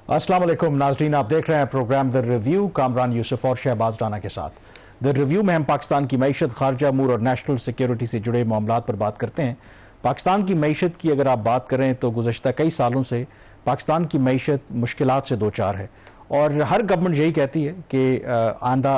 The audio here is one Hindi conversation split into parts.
अस्सलाम वालेकुम नाजरीन, आप देख रहे हैं program the review Kamran Yusuf और शहबाज राना के साथ। द रिव्यू में हम पाकिस्तान की मईशत, खारजा अमूर और नेशनल सिक्योरिटी से जुड़े मामलात पर बात करते हैं। पाकिस्तान की मईशत की अगर आप बात करें तो गुज़श्ता कई सालों से पाकिस्तान की मईशत मुश्किलात से दो चार है और हर गवर्नमेंट यही कहती है कि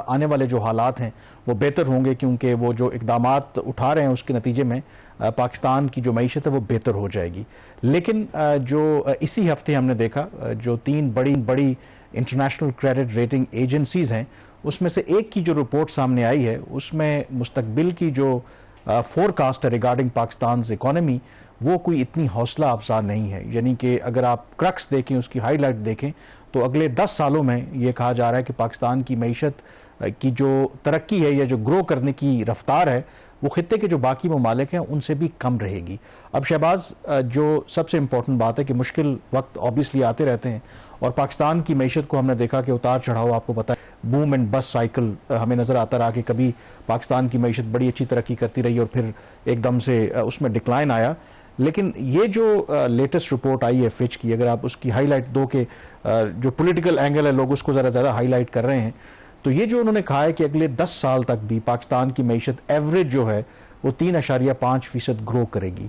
आने वाले जो हालात हैं वो बेहतर होंगे, क्योंकि वो जो इकदामात उठा रहे हैं उसके नतीजे में पाकिस्तान की जो मईशत है वो बेहतर हो जाएगी। लेकिन जो इसी हफ्ते हमने देखा, जो तीन बड़ी बड़ी इंटरनेशनल क्रेडिट रेटिंग एजेंसीज हैं उसमें से एक की जो रिपोर्ट सामने आई है उसमें मुस्तकबिल की जो फोरकास्ट है रिगार्डिंग पाकिस्तान इकोनॉमी वो कोई इतनी हौसला अफजा नहीं है। यानी कि अगर आप क्रक्स देखें, उसकी हाईलाइट देखें तो अगले 10 सालों में ये कहा जा रहा है कि पाकिस्तान की मईशत की जो तरक्की है या जो ग्रो करने की रफ्तार है वो खित्ते के जो बाकी ममालिक हैं उनसे भी कम रहेगी। अब शहबाज, जो सबसे इंपॉर्टेंट बात है कि मुश्किल वक्त ऑब्वियसली आते रहते हैं और पाकिस्तान की मईशत को हमने देखा कि उतार चढ़ाव, आपको पता है, बूम एंड बस साइकिल हमें नज़र आता रहा कि कभी पाकिस्तान की मईशत बड़ी अच्छी तरक्की करती रही और फिर एकदम से उसमें डिक्लाइन आया। लेकिन ये जो लेटेस्ट रिपोर्ट आई है फिच की, अगर आप उसकी हाईलाइट दो कि जो पॉलिटिकल एंगल है लोग उसको ज़रा ज़्यादा हाईलाइट कर रहे हैं, तो ये जो उन्होंने कहा है कि अगले 10 साल तक भी पाकिस्तान की मईशत एवरेज जो है वो 3.5% ग्रो करेगी।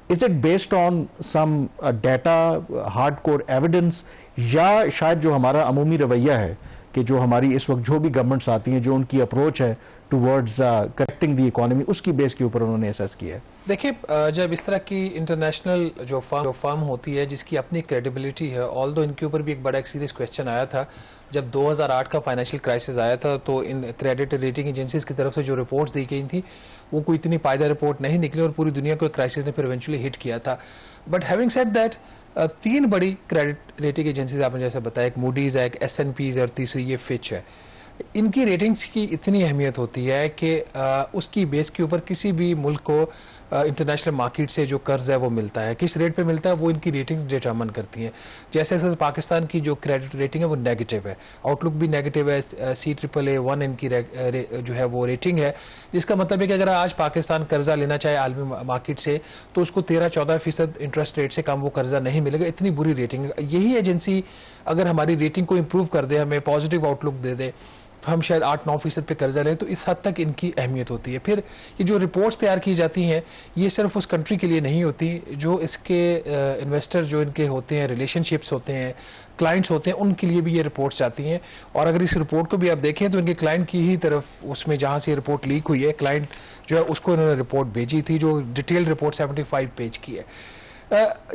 Is it based on some data, hard core evidence, या शायद जो हमारा अमूमी रवैया है कि जो हमारी इस वक्त जो भी गवर्नमेंट्स आती हैं, जो उनकी अप्रोच है टुवर्ड्स करेक्टिंग द इकोनॉमी, उसकी बेस के ऊपर उन्होंने असेस किया है? देखिए, जब इस तरह की इंटरनेशनल जो फर्म होती है जिसकी अपनी क्रेडिबिलिटी है, ऑल्दो इनके ऊपर भी एक बड़ा एक सीरियस क्वेश्चन आया था जब 2008 का फाइनेंशियल क्राइसिस आया था, तो इन क्रेडिट रेटिंग एजेंसीज की तरफ से जो रिपोर्ट्स दी गई थी वो कोई इतनी पायदार रिपोर्ट नहीं निकली और पूरी दुनिया को क्राइसिस ने फिर इवेंचुअली हिट किया था। बट हैविंग सेड दैट, तीन बड़ी क्रेडिट रेटिंग एजेंसीज आपने जैसे बताया, एक मूडीज है, एक S&P और तीसरी ये फिच है। इनकी रेटिंग्स की इतनी अहमियत होती है कि उसकी बेस के ऊपर किसी भी मुल्क को इंटरनेशनल मार्केट से जो कर्ज है वो मिलता है, किस रेट पे मिलता है वो इनकी रेटिंग्स डिटरमाइन करती हैं। जैसे जैसे पाकिस्तान की जो क्रेडिट रेटिंग है वो नेगेटिव है, आउटलुक भी नेगेटिव है, CAAA1 इनकी जो है वो रेटिंग है, जिसका मतलब है कि अगर आज पाकिस्तान कर्जा लेना चाहे आलमी मार्केट से तो उसको 13-14% इंटरेस्ट रेट से कम वो कर्जा नहीं मिलेगा। इतनी बुरी रेटिंग। यही एजेंसी अगर हमारी रेटिंग को इम्प्रूव कर दे, हमें पॉजिटिव आउटलुक दे दे, तो हम शायद 8-9% पे कर्जा लें, तो इस हद तक इनकी अहमियत होती है। फिर ये जो रिपोर्ट्स तैयार की जाती हैं ये सिर्फ उस कंट्री के लिए नहीं होती, जो इसके इन्वेस्टर जो इनके होते हैं, रिलेशनशिप्स होते हैं, क्लाइंट्स होते हैं, उनके लिए भी ये रिपोर्ट्स जाती हैं। और अगर इस रिपोर्ट को भी आप देखें तो इनके क्लाइंट की ही तरफ, उसमें जहाँ से ये रिपोर्ट लीक हुई है, क्लाइंट जो है उसको इन्होंने रिपोर्ट भेजी थी, जो डिटेल रिपोर्ट 75 पेज की है।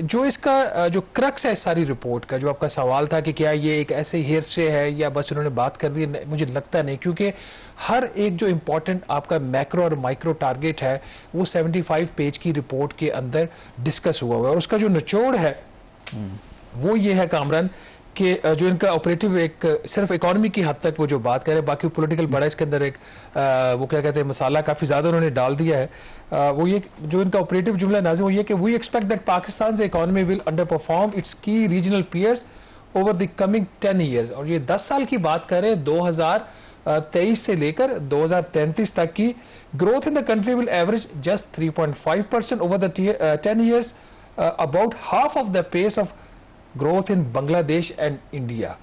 जो इसका जो क्रक्स है सारी रिपोर्ट का, जो आपका सवाल था कि क्या ये एक ऐसे हेरसे है या बस उन्होंने बात कर दी, मुझे लगता नहीं, क्योंकि हर एक जो इंपॉर्टेंट आपका मैक्रो और माइक्रो टारगेट है वो 75 पेज की रिपोर्ट के अंदर डिस्कस हुआ है। और उसका जो निचोड़ है वो ये है कामरान कि जो इनका ऑपरेटिव एक सिर्फ इकोनॉमी की हद तक वो जो बात कर रहे हैं, बाकी पॉलिटिकल बड़ा इसके अंदर एक वो क्या कहते हैं मसाला काफ़ी ज़्यादा उन्होंने डाल दिया है। वो ये जो इनका ऑपरेटिव जुमला नाज़िम वो ये कि we expect that Pakistan economy will underperform its key regional peers over the coming 10 years. और ये 10 साल की बात करें, 2023 से लेकर 2033 तक की growth in the country will average just 3.5% over the 10 years, about half of the pace of growth in Bangladesh and India.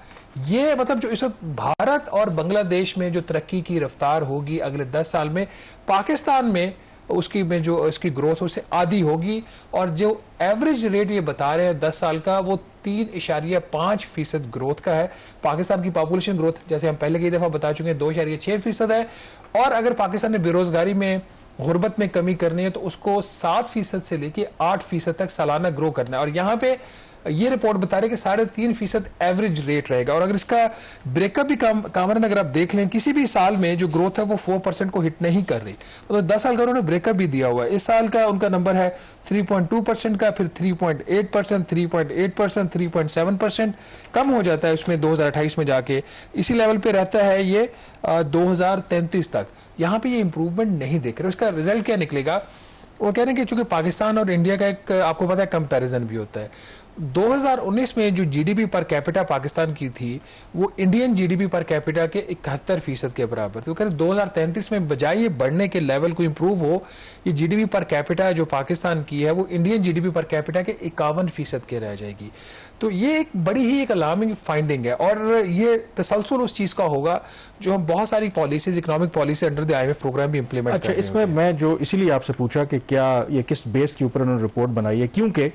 ये मतलब जो इस वक्त भारत और बांग्लादेश में जो तरक्की की रफ्तार होगी अगले 10 साल में, पाकिस्तान में उसकी में जो इसकी ग्रोथ उससे आधी होगी। और जो एवरेज रेट ये बता रहे हैं 10 साल का वो 3.5% ग्रोथ का है। पाकिस्तान की पॉपुलेशन ग्रोथ जैसे हम पहले कई दफा बता चुके हैं 2.6% है। और अगर पाकिस्तान ने बेरोजगारी में, गुर्बत में कमी करनी है तो उसको 7% से लेके 8% तक सालाना ग्रो करना है। और यहाँ पे ये रिपोर्ट बता रही है कि 3.5% एवरेज रेट रहेगा। और अगर इसका ब्रेकअप भी कामरान अगर आप देख लें, किसी भी साल में जो ग्रोथ है वो 4% को हिट नहीं कर रही। तो 10 साल का उन्होंने ब्रेकअप भी दिया हुआ है। इस साल का उनका नंबर है 3.2% का, फिर 3.8%, 3.8%, 3.7%, कम हो जाता है उसमें 2028 में जाके इसी लेवल पे रहता है ये 2033 तक। यहाँ पे ये इंप्रूवमेंट नहीं देख रहे। उसका रिजल्ट क्या निकलेगा? वो कह रहे हैं कि चूंकि पाकिस्तान और इंडिया का एक आपको पता है कंपैरिजन भी होता है, 2019 में जो जीडीपी पर कैपिटा पाकिस्तान की थी वो इंडियन जीडीपी पर कैपिटा के 71% के बराबर थी। वो कह रहे 2033 में बजाय ये बढ़ने के लेवल को इंप्रूव हो, ये जीडीपी पर कैपिटा जो पाकिस्तान की है वो इंडियन जीडीपी पर कैपिटा के 51% के रह जाएगी। तो ये एक बड़ी ही एक अलार्मिंग फाइंडिंग है और ये तसलसल उस चीज का होगा जो हम बहुत सारी policies, economic policy under the IMF program भी इंप्लीमेंट अच्छा, इसमें मैं जो इसीलिए आपसे पूछा कि क्या ये किस बेस के ऊपर उन्होंने रिपोर्ट बनाई है, क्योंकि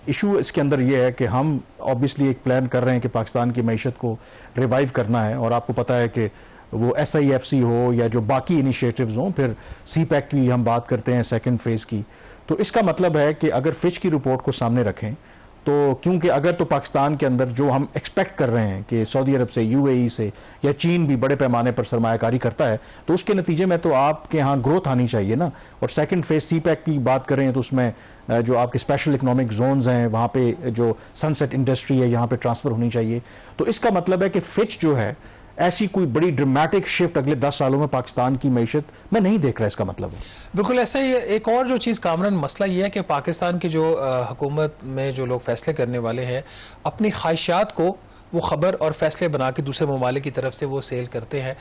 इशू इसके अंदर ये है कि हम ऑब्वियसली एक प्लान कर रहे हैं कि पाकिस्तान की मईशत को रिवाइव करना है, और आपको पता है कि वो SIFC हो या जो बाकी इनिशिएटिव्स हों, फिर CPEC की हम बात करते हैं सेकंड फेज की। तो इसका मतलब है कि अगर फिच की रिपोर्ट को सामने रखें तो क्योंकि अगर तो पाकिस्तान के अंदर जो हम एक्सपेक्ट कर रहे हैं कि सऊदी अरब से, UAE से या चीन भी बड़े पैमाने पर सरमायाकारी करता है, तो उसके नतीजे में तो आपके यहाँ ग्रोथ आनी चाहिए ना। और सेकंड फेज CPEC की बात करें तो उसमें जो आपके स्पेशल इकोनॉमिक जोन्स हैं वहाँ पे जो सनसेट इंडस्ट्री है यहाँ पे ट्रांसफर होनी चाहिए। तो इसका मतलब है कि फिच जो है ऐसी कोई बड़ी ड्रामेटिक शिफ्ट अगले 10 सालों में पाकिस्तान की मईशत में नहीं देख रहा, इसका मतलब है। बिल्कुल ऐसा ही है। एक और जो चीज़ कामरान मसला ये है कि पाकिस्तान की जो हुकूमत में जो लोग फैसले करने वाले हैं अपनी ख्वाहिशात को वो खबर और फैसले बना के दूसरे ममालिक की तरफ से वो सेल करते हैं।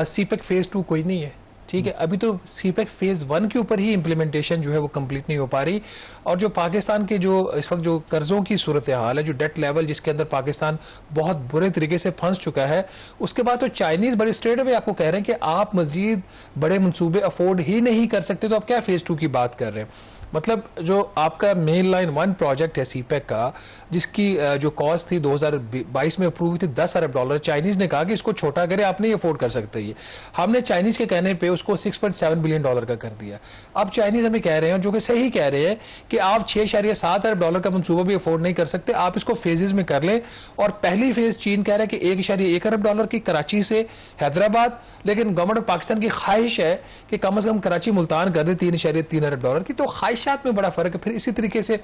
CPEC फेज़ 2 कोई नहीं है, ठीक है। अभी तो CPEC फेज़ 1 के ऊपर ही इम्प्लीमेंटेशन जो है वो कंप्लीट नहीं हो पा रही। और जो पाकिस्तान के जो इस वक्त जो कर्जों की सूरत हाल है, जो डेट लेवल जिसके अंदर पाकिस्तान बहुत बुरे तरीके से फंस चुका है, उसके बाद तो चाइनीज़ बड़े स्ट्रेट अवे आपको कह रहे हैं कि आप मजीद बड़े मंसूबे अफोर्ड ही नहीं कर सकते, तो आप क्या फेज़ 2 की बात कर रहे हैं। मतलब जो आपका मेन लाइन 1 प्रोजेक्ट है CPEC का, जिसकी जो कॉस्ट थी 2022 में अप्रूव हुई थी $10 अरब, चाइनीज ने कहा कि इसको छोटा करे, आप नहीं अफोर्ड कर सकते। ये हमने चाइनीज के कहने पे उसको $6.7 बिलियन का कर दिया। अब चाइनीज हमें कह रहे हैं, जो कि सही कह रहे हैं, कि आप $6.7 अरब का मंसूबा भी अफोर्ड नहीं कर सकते, आप इसको फेजेस में कर लें। और पहली फेज चीन कह रहा है कि $1.1 अरब की कराची से हैदराबाद, लेकिन गवर्नमेंट ऑफ पाकिस्तान की ख्वाहिश है कि कम से कम कराची मुल्तान कर दे $3.3 अरब की। तो ख्वाहिशात में बड़ा फर्क है। फिर इसी तरीके से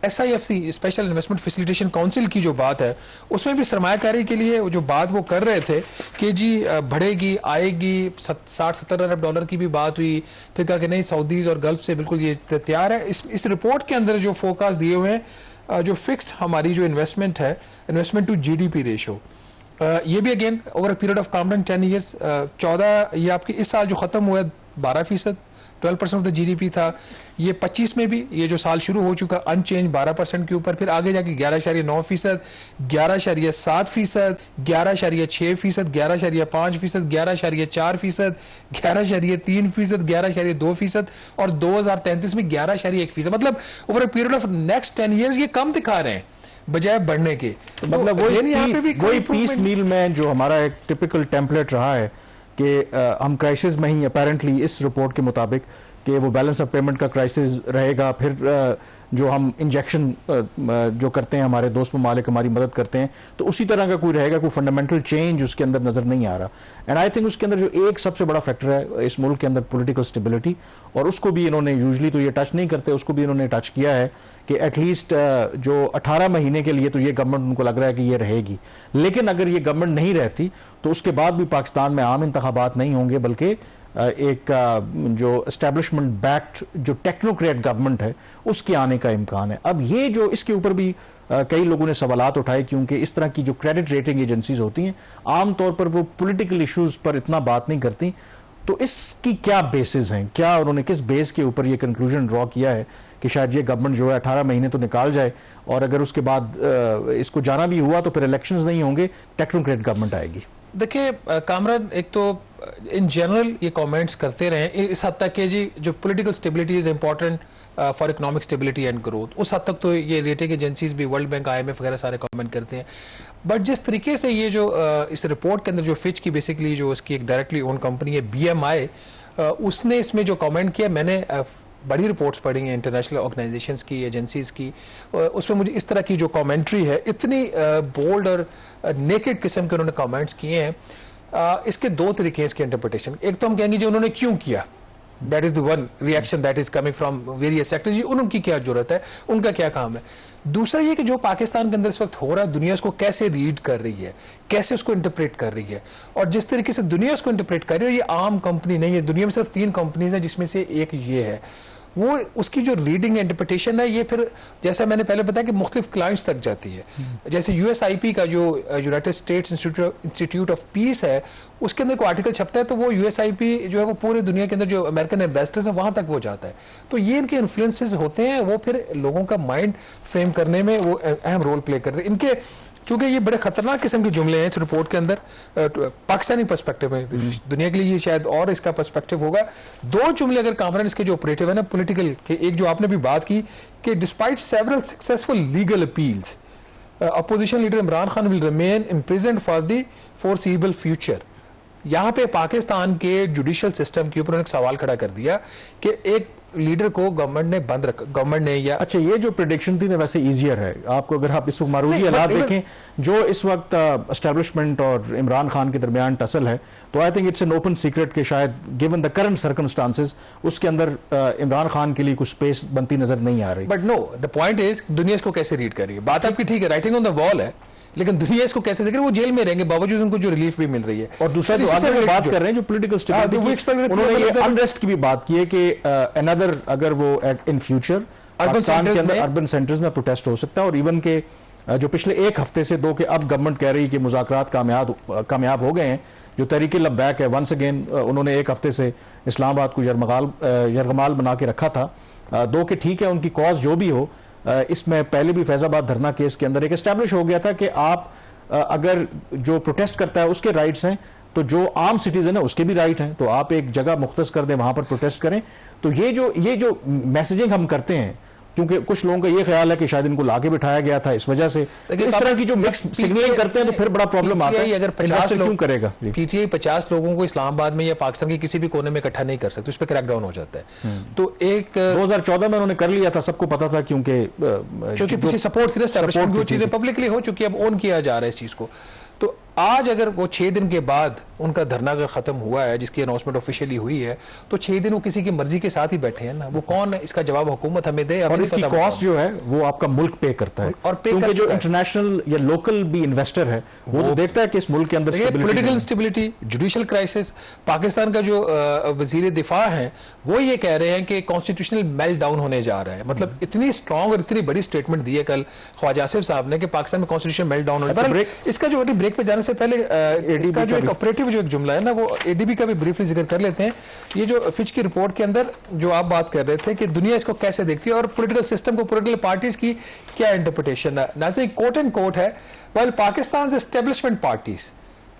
SIFC special investment facilitation council की जो बात है, उसमें भी सरमायाकारी के लिए जो बात वो कर रहे थे कि जी बढ़ेगी, आएगी, $60-70 अरब की भी बात हुई। फिर कहा कि नहीं, सऊदीज और गल्फ से बिल्कुल ये तैयार है। इस रिपोर्ट के अंदर जो फोकास दिए हुए हैं, जो फिक्स हमारी जो इन्वेस्टमेंट है, इन्वेस्टमेंट टू GDP रेशो, ये भी again over a period of Kamran 10 years, 14 ये आपकी इस साल जो खत्म हुआ है 12%, 12% ऑफ द GDP था। ये 25 में भी ये जो साल शुरू हो चुका अनचेंज 12% के ऊपर, फिर आगे जाके 11.9%, 11.7%, 11.6%, 11.5%, 11.4%, 11.3%, 11.2% और 2033 में 11.1%। मतलब over a period of next 10 years ये कम दिखा रहे हैं बजाय बढ़ने के। तो मतलब वही पीस मील में जो हमारा एक टिपिकल टेम्पलेट रहा है कि हम क्राइसिस में ही अपेरेंटली इस रिपोर्ट के मुताबिक कि वो बैलेंस ऑफ पेमेंट का क्राइसिस रहेगा, फिर जो हम इंजेक्शन जो करते हैं, हमारे दोस्त ममालिक हमारी मदद करते हैं, तो उसी तरह का कोई रहेगा, कोई फंडामेंटल चेंज उसके अंदर नजर नहीं आ रहा। एंड आई थिंक उसके अंदर जो एक सबसे बड़ा फैक्टर है इस मुल्क के अंदर, पॉलिटिकल स्टेबिलिटी, और उसको भी इन्होंने, यूजली तो ये टच नहीं करते, उसको भी इन्होंने टच किया है कि एटलीस्ट जो 18 महीने के लिए तो ये गवर्नमेंट उनको लग रहा है कि ये रहेगी। लेकिन अगर ये गवर्नमेंट नहीं रहती तो उसके बाद भी पाकिस्तान में आम इंतखाबात नहीं होंगे, बल्कि एक जो एस्टेब्लिशमेंट बैक्ड जो टेक्नोक्रेट गवर्नमेंट है उसके आने का इम्कान है। अब ये जो इसके ऊपर भी कई लोगों ने सवालात उठाए, क्योंकि इस तरह की जो क्रेडिट रेटिंग एजेंसीज होती हैं आमतौर पर वो पॉलिटिकल इश्यूज पर इतना बात नहीं करती, तो इसकी क्या बेसिस हैं, क्या उन्होंने किस बेस के ऊपर ये कंक्लूजन ड्रॉ किया है कि शायद ये गवर्नमेंट जो है 18 महीने तो निकाल जाए, और अगर उसके बाद इसको जाना भी हुआ तो फिर इलेक्शंस नहीं होंगे, टेक्नोक्रेट गवर्नमेंट आएगी। देखिए कामरान, एक तो इन जनरल ये कमेंट्स करते रहे इस हद तक कि जी जो political stability is important for economic stability and growth, उस हद तक तो ये रेटिंग एजेंसीज भी, वर्ल्ड बैंक, IMF वगैरह सारे कमेंट करते हैं। बट जिस तरीके से ये जो इस रिपोर्ट के अंदर जो फिच की बेसिकली जो उसकी एक डायरेक्टली ओन कंपनी है BMI, उसने इसमें जो कमेंट किया, मैंने बड़ी रिपोर्ट्स पढ़ी हैं इंटरनेशनल ऑर्गेनाइजेशंस की, एजेंसीज की, उसमें मुझे इस तरह की जो कमेंट्री है, इतनी बोल्ड और नेकेड किस्म के उन्होंने कमेंट्स किए हैं। इसके दो तरीके हैं इसके इंटरप्रिटेशन। एक तो हम कहेंगे जी उन्होंने क्यों किया, that is the one reaction that is coming from various sectors, जी उनकी क्या जरूरत है, उनका क्या काम है। दूसरा ये कि जो पाकिस्तान के अंदर इस वक्त हो रहा है, दुनिया उसको कैसे रीड कर रही है, कैसे उसको इंटरप्रेट कर रही है, और जिस तरीके से दुनिया उसको इंटरप्रेट कर रही है, ये आम कंपनी नहीं है। दुनिया में सिर्फ 3 कंपनीज हैं जिसमें से एक ये है। वो उसकी जो रीडिंग इंटरप्रिटेशन है ये फिर जैसा मैंने पहले बताया कि मुख्तलिफ क्लाइंट्स तक जाती है। जैसे USIP का जो United states institute of peace है, उसके अंदर कोई आर्टिकल छपता है तो वो USIP जो है वो पूरे दुनिया के अंदर जो अमेरिकन इन्वेस्टर्स हैं वहां तक वो जाता है। तो ये इनके इन्फ्लुएंसेस होते हैं, वो फिर लोगों का माइंड फ्रेम करने में वो अहम रोल प्ले करते हैं। इनके चूंकि ये बड़े खतरनाक किस्म के जुमले हैं इस रिपोर्ट के अंदर, पाकिस्तानी पर्सपेक्टिव में, दुनिया के लिए ये शायद और इसका पर्सपेक्टिव होगा। दो जुमले अगर कामरान इसके जो ऑपरेटिव है ना पॉलिटिकल के, एक जो आपने भी बात की कि despite several successful legal appeals opposition leader Imran Khan will remain imprisoned for the foreseeable future. यहाँ पे पाकिस्तान के जुडिशियल सिस्टम के ऊपर उन्होंने एक सवाल खड़ा कर दिया कि एक लीडर को गवर्नमेंट ने बंद रखा, गवर्नमेंट ने या अच्छा ये जो प्रेडिक्शन थी ना वैसे इजियर है आपको, अगर आप इस वक्त मारूजी हालात देखें जो इस वक्त एस्टेब्लिशमेंट और इमरान खान के दरमियान टसल है, तो I think it's an open secret कि शायद गिवन द करंट सर्कमस्टांसेस उसके अंदर इमरान खान के लिए कुछ स्पेस बनती नजर नहीं आ रही। But no, the point is दुनिया इसको कैसे रीड कर रही है। बात आपकी ठीक है, राइटिंग ऑन द वॉल है, लेकिन दुनिया इसको कैसे देख रही है? वो जेल में रहेंगे बावजूद उनको जो रिलीफ भी मिल रही है। और दूसरा जो आगे बात कर रहे हैं जो पॉलिटिकल स्टेबिलिटी, उन्होंने ये अनरेस्ट की भी बात की है कि अनदर अगर वो इन फ्यूचर पाकिस्तान के अंदर अर्बन सेंटर्स में प्रोटेस्ट हो सकता है। और इवन के जो पिछले एक हफ्ते से दो के अब गवर्नमेंट कह रही है कि मुज़ाकरात कामयाब हो गए हैं। जो तहरीक लब्बैक है, वंस अगेन उन्होंने एक हफ्ते से इस्लामाबाद को यरगमाल बना के रखा था। दो के ठीक है, उनकी कॉज जो भी हो, इसमें पहले भी फैजाबाद धरना केस के अंदर एक एस्टैब्लिश हो गया था कि आप अगर जो प्रोटेस्ट करता है उसके राइट्स हैं तो जो आम सिटीजन है उसके भी राइट हैं, तो आप एक जगह मुख्तस कर दें, वहां पर प्रोटेस्ट करें। तो ये जो मैसेजिंग हम करते हैं, क्योंकि कुछ लोगों का ये ख्याल है कि शायद इनको लाके बिठाया गया था इस वजह से, इस तरह की जो मिक्स सिग्नलिंग करते हैं तो फिर बड़ा प्रॉब्लम आता है। अगर 50 क्यों करेगा PTI 50 लोगों को इस्लामाबाद में या पाकिस्तान के किसी भी कोने में इकट्ठा नहीं कर सकते, उस पर क्रैकडाउन हो जाता है। तो एक 2014 में उन्होंने कर लिया था, सबको पता था, क्योंकि पीछे सपोर्ट थी, एस्टैब्लिशमेंट वो चीजें पब्लिकली हो चुकी है, अब ऑन किया जा रहा है इस चीज को। तो आज अगर वो 6 दिन के बाद उनका धरना अगर खत्म हुआ है, जिसकी अनाउंसमेंट ऑफिशियली हुई है, तो 6 दिन वो किसी की मर्जी के साथ ही बैठे हैं ना, वो कौन है इसका जवाब हुकूमत हमें दे। और इसकी कॉस्ट जो है वो आपका मुल्क पे करता है, और क्योंकि जो इंटरनेशनल या लोकल भी इन्वेस्टर है वो तो देखता है कि इस मुल्क के अंदर political instability, judicial crisis. Pakistan का जो वजीर दिफा है वो ये कह रहे हैं कि कॉन्स्टिट्यूशनल मेल्ट डाउन होने जा रहा है। मतलब इतनी स्ट्रॉन्ग और इतनी बड़ी स्टेटमेंट दी है कल ख्वाजा आसिफ साहब ने कि पाकिस्तान में कॉन्स्टिट्यूशन मेल्ट डाउन होने जा। इसका जो ब्रेक पे जाने से पहले इसका जो एक ऑपरेटिव जो एक जुमला है ना, वो ADB का भी ब्रीफली जिक्र कर लेते हैं। ये जो फिच की रिपोर्ट के अंदर जो आप बात कर रहे थे कि दुनिया इसको कैसे देखती है और पॉलिटिकल सिस्टम को, पॉलिटिकल पार्टीज की क्या इंटरप्रिटेशन है। नाज़रीन, कोट एंड कोट है, while Pakistan establishment parties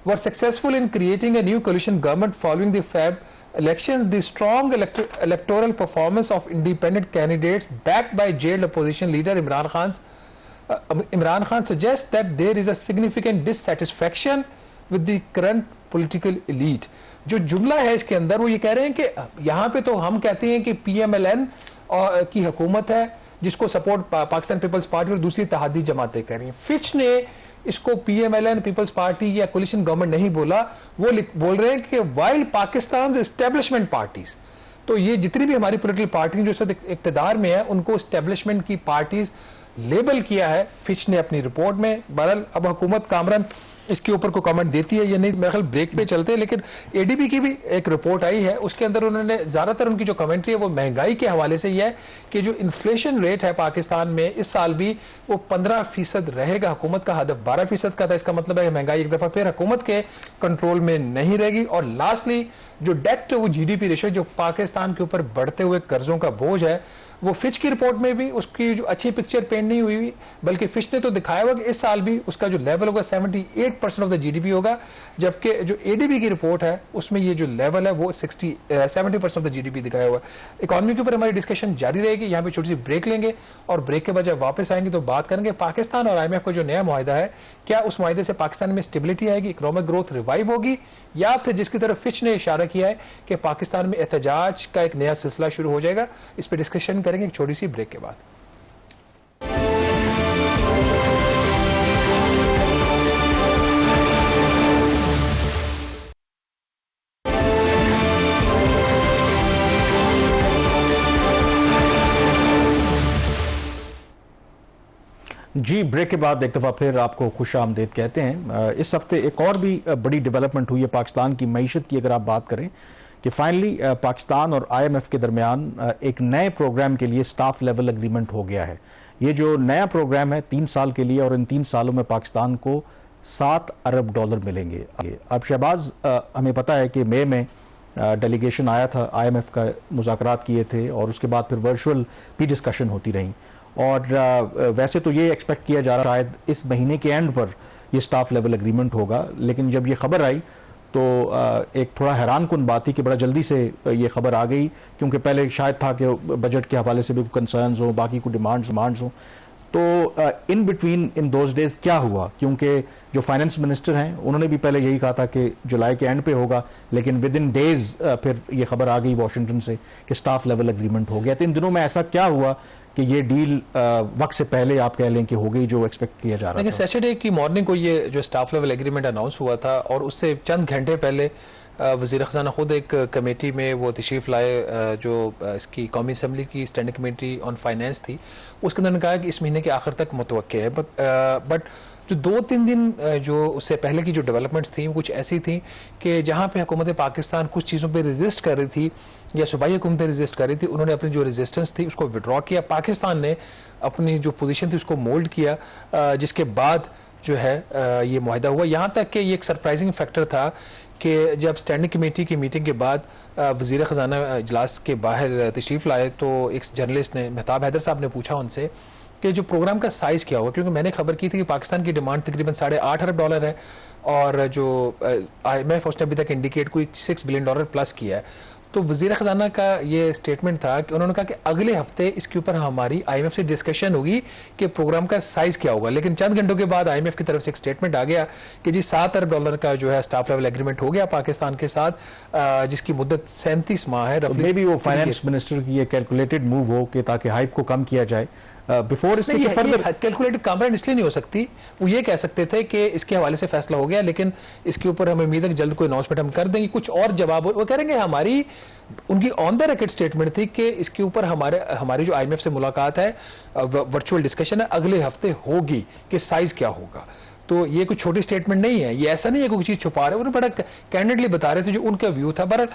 were successful in creating a new coalition government following the Feb elections, the strong electoral performance of independent candidates backed by jailed opposition leader Imran Khan suggests that there is a significant dissatisfaction with the current political elite. जो जुमला है इसके अंदर वो ये कह रहे हैं कि यहाँ पे तो हम कहते हैं कि PMLN की हुकूमत है जिसको सपोर्ट पाकिस्तान पीपल्स पार्टी और दूसरी तहादी जमातें कर रही हैं। फिच ने इसको PMLN पीपल्स पार्टी या कोलिशन गवर्नमेंट नहीं बोला, वो बोल रहे हैं कि वाइल पाकिस्तान एस्टेब्लिशमेंट पार्टीज, तो ये जितनी भी हमारी पॉलिटिकल पार्टी जो इस वक्त इक्तदार में है उनको एस्टेब्लिशमेंट की पार्टीज लेबल किया है फिच ने अपनी रिपोर्ट में। बहरहाल अब हुकूमत कामरान इसके ऊपर को कमेंट देती है या नहीं, मेरे ख्याल ब्रेक पे चलते हैं। लेकिन ADB की भी एक रिपोर्ट आई है, उसके अंदर उन्होंने ज्यादातर उनकी जो कमेंट्री है वो महंगाई के हवाले से ही है कि जो इन्फ्लेशन रेट है पाकिस्तान में इस साल भी वो 15% रहेगा। हुकूमत का हदफ 12% का था, इसका मतलब है महंगाई एक दफा फिर हुकूमत के कंट्रोल में नहीं रहेगी। और लास्टली जो डेट वो GDP रेशियो जो पाकिस्तान के ऊपर बढ़ते हुए कर्जों का बोझ है, वो फिच की रिपोर्ट में भी उसकी जो अच्छी पिक्चर पेंट नहीं हुई, बल्कि फिच ने तो दिखाया हुआ कि इस साल भी उसका जो लेवल होगा 78% ऑफ द GDP होगा, जबकि जो ADB की रिपोर्ट है उसमें ये जो लेवल है वो 70% ऑफ द GDP दिखाया हुआ है। इकोनॉमी के ऊपर हमारी डिस्कशन जारी रहेगी, यहाँ पे छोटी सी ब्रेक लेंगे और ब्रेक के बाद जब वापस आएंगे तो बात करेंगे पाकिस्तान और IMF का जो नया मुआहिदा है, क्या उस मुआहिदे से पाकिस्तान में स्टेबिलिटी आएगी, इकोनॉमिक ग्रोथ रिवाइव होगी, या फिर जिसकी तरफ फिच ने इशारा किया है कि पाकिस्तान में एहतजाज का एक नया सिलसिला शुरू हो जाएगा। इस पर डिस्कशन करेंगे एक छोटी सी ब्रेक के बाद। जी, ब्रेक के बाद एक दफ़ा फिर आपको खुश आमदीद कहते हैं। इस हफ्ते एक और भी बड़ी डेवलपमेंट हुई है पाकिस्तान की मईशत की, अगर आप बात करें कि फाइनली पाकिस्तान और IMF के दरमियान एक नए प्रोग्राम के लिए स्टाफ लेवल एग्रीमेंट हो गया है। ये जो नया प्रोग्राम है 3 साल के लिए, और इन 3 सालों में पाकिस्तान को $7 अरब मिलेंगे। अब शहबाज, हमें पता है कि मई में डेलीगेशन आया था, IMF का मुज़ाकरात किए थे और उसके बाद फिर वर्चुअल भी डिस्कशन होती रही, और वैसे तो ये एक्सपेक्ट किया जा रहा है शायद इस महीने के एंड पर ये स्टाफ लेवल एग्रीमेंट होगा। लेकिन जब ये खबर आई तो एक थोड़ा हैरान कुन बात थी कि बड़ा जल्दी से ये खबर आ गई, क्योंकि पहले शायद था कि बजट के हवाले से भी कंसर्न्स हो, बाकी कोई डिमांड्स हो। तो in between in those days क्या हुआ, क्योंकि जो फाइनेंस मिनिस्टर हैं उन्होंने भी पहले यही कहा था कि जुलाई के एंड पे होगा, लेकिन विद इन डेज फिर ये खबर आ गई वाशिंगटन से कि स्टाफ लेवल एग्रीमेंट हो गया। तो इन दिनों में ऐसा क्या हुआ कि ये डील वक्त से पहले आप कह लें कि हो गई जो एक्सपेक्ट किया जा रहा था? लेकिन सैटरडे की मॉर्निंग को ये जो स्टाफ लेवल एग्रीमेंट अनाउंस हुआ था, और उससे चंद घंटे पहले वज़ीर ख़ज़ाना खुद एक कमेटी में वो तशरीफ़ लाए, जो इसकी कौमी असम्बली की स्टैंडिंग कमेटी ऑन फाइनेंस थी। उसके अंदर कहा कि इस महीने के आखिर तक मुतवक्के है। बट जो 2-3 दिन जो उससे पहले की जो डेवलपमेंट्स थी वो कुछ ऐसी थी कि जहाँ पे हुकूमत पाकिस्तान कुछ चीज़ों पे रेजिस्ट कर रही थी या सूबाई हुकूमतें रेजिस्ट कर रही थी, उन्होंने अपनी जो रेजिस्टेंस थी उसको विड्रॉ किया। पाकिस्तान ने अपनी जो पोजीशन थी उसको मोल्ड किया, जिसके बाद जो है ये मुआहदा हुआ। यहाँ तक कि ये एक सरप्राइजिंग फैक्टर था कि जब स्टैंडिंग कमेटी की मीटिंग के बाद वज़ीर ख़ज़ाना इजलास के बाहर तशरीफ़ लाए तो एक जर्नलिस्ट ने, मेहताब हैदर साहब ने पूछा उनसे कि जो प्रोग्राम का साइज़ क्या होगा, क्योंकि मैंने खबर की थी कि पाकिस्तान की डिमांड तकरीबन $8.5 अरब है, और जो IMF उसने अभी तक इंडिकेट कोई $6 बिलियन प्लस किया है। तो वज़ीर ख़ज़ाना का ये स्टेटमेंट था कि उन्होंने कहा कि अगले हफ्ते इसके ऊपर हमारी IMF से डिस्कशन होगी कि प्रोग्राम का साइज़ क्या होगा। लेकिन चंद घंटों के बाद IMF की तरफ से एक स्टेटमेंट आ गया कि जी $7 अरब का जो है स्टाफ लेवल एग्रीमेंट हो गया पाकिस्तान के साथ, जिसकी मुद्दत 37 माह है। मे बी वो फाइनेंस मिनिस्टर की ये कैलकुलेटेड मूव हो कि ताकि हाइप को कम किया जाए बिफोर इसके कैलकुलेटेड कामरान इसलिए नहीं हो सकती। वो ये कह सकते थे कि इसके हवाले से फैसला हो गया, लेकिन इसके ऊपर हमें उम्मीद है कि जल्द कोई अनाउंसमेंट हम कर देंगे। कुछ और जवाब वो करेंगे, हमारी उनकी ऑन द रिकॉर्ड स्टेटमेंट थी कि इसके ऊपर हमारी जो IMF से मुलाकात है, वर्चुअल डिस्कशन है, अगले हफ्ते होगी कि साइज क्या होगा। तो ये कोई छोटी स्टेटमेंट नहीं है, ये ऐसा नहीं है कोई चीज़ छुपा रहे, उन्होंने बड़ा कैंडिडली बता रहे थे जो उनका व्यू था। पर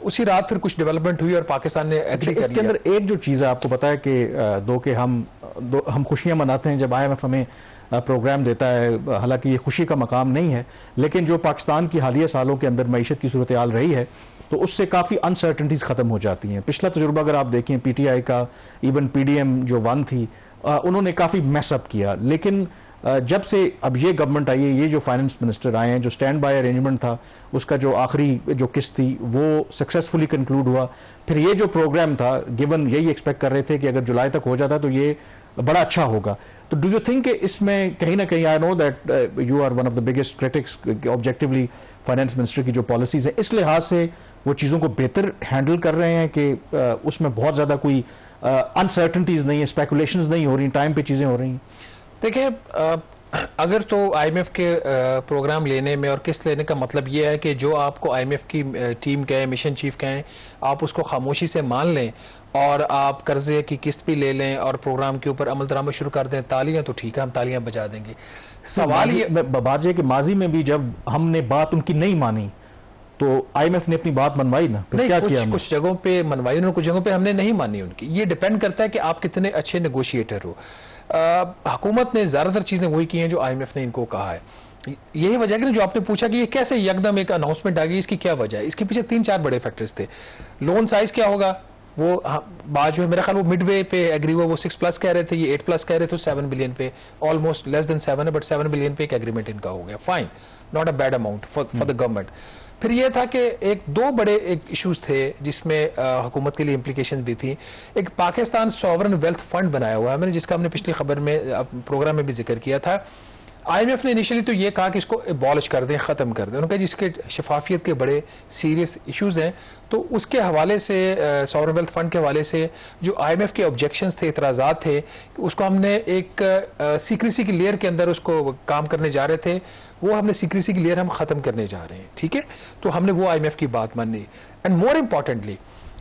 उसी रात फिर कुछ डेवलपमेंट हुई और पाकिस्तान ने एग्री कर लिया। इसके अंदर एक जो चीज़ है, आपको पता है कि दो के हम खुशियां मनाते हैं जब IMF हमें प्रोग्राम देता है, हालांकि ये खुशी का मकाम नहीं है, लेकिन जो पाकिस्तान की हालिया सालों के अंदर मईशत की सूरत हाल रही है तो उससे काफ़ी अनसर्टनिटीज़ ख़त्म हो जाती हैं। पिछला तजुर्बा अगर आप देखें PTI का, इवन PDM जो 1 थी, उन्होंने काफ़ी मैसअप किया। लेकिन जब से अब ये गवर्नमेंट आई है, ये जो फाइनेंस मिनिस्टर आए हैं, जो स्टैंड बाय अरेंजमेंट था उसका जो आखिरी जो किस्त थी वो सक्सेसफुली कंक्लूड हुआ। फिर ये जो प्रोग्राम था, गिवन यही एक्सपेक्ट कर रहे थे कि अगर जुलाई तक हो जाता तो ये बड़ा अच्छा होगा। तो डू यू थिंक इसमें कहीं ना कहीं, I know that you are one of the biggest critics objectively finance minister की जो पॉलिसीज है, इस लिहाज से वो चीज़ों को बेहतर हैंडल कर रहे हैं कि उसमें बहुत ज़्यादा कोई अनसर्टनिटीज़ नहीं है, स्पेकुलेशंस नहीं हो रही, टाइम पे चीज़ें हो रही हैं? देखिए, अगर तो IMF के प्रोग्राम लेने में और किस्त लेने का मतलब ये है कि जो आपको IMF की टीम कहें, मिशन चीफ कहें, आप उसको खामोशी से मान लें और आप कर्जे की किस्त भी ले लें और प्रोग्राम के ऊपर अमल दरामद शुरू कर दें, तालियां तो ठीक है, हम तालियां बजा देंगे। सवाल ये बात है कि माजी में भी जब हमने बात उनकी नहीं मानी तो IMF ने अपनी बात मनवाई ना, नहीं, क्या किया कुछ जगहों पे मनवाई उन्होंने, कुछ जगहों पे हमने नहीं मानी उनकी। ये डिपेंड करता है कि आप कितने अच्छे नेगोशिएटर हो। हुकूमत ने ज़्यादातर चीज़ें वही की हैं जो IMF ने इनको कहा है। यही वजह है कि जो आपने पूछा कि ये कैसे एकदम एक अनाउंसमेंट आ गई, इसकी क्या वजह है? इसके पीछे 3-4 बड़े फैक्टर्स थे। लोन साइज क्या होगा, वो बात जो है मेरा ख्याल वो मिडवे पे एग्री हुआ, वो 6+ कह रहे थे, ये 8+ कह रहे थे, 7 बिलियन पे, ऑलमोस्ट लेस देन 7 है, बट 7 बिलियन पे एक एग्रीमेंट इनका हो गया। Fine, not a bad amount for the government. फिर ये था कि एक दो बड़े एक इश्यूज थे जिसमें हुकूमत के लिए इम्प्लीकेशन भी थी। एक पाकिस्तान सॉवरन वेल्थ फंड बनाया हुआ है मैंने, जिसका हमने पिछली खबर में प्रोग्राम में भी जिक्र किया था। IMF ने इनिशियली तो ये कहा कि इसको एबॉलिश कर दें, ख़त्म कर दें। उन्होंने कहा जिसके शफाफियत के बड़े सीरियस इश्यूज हैं, तो उसके हवाले से सॉवरन वेल्थ फंड के हवाले से जो IMF के ऑब्जेक्शंस थे, इतराज़ात थे, उसको हमने एक सीक्रेसी की लेयर के अंदर उसको काम करने जा रहे थे, वो हमने सीक्रेसी की लेयर हम ख़त्म करने जा रहे हैं। ठीक है, तो हमने वो IMF की बात मानी। एंड मोर इम्पॉर्टेंटली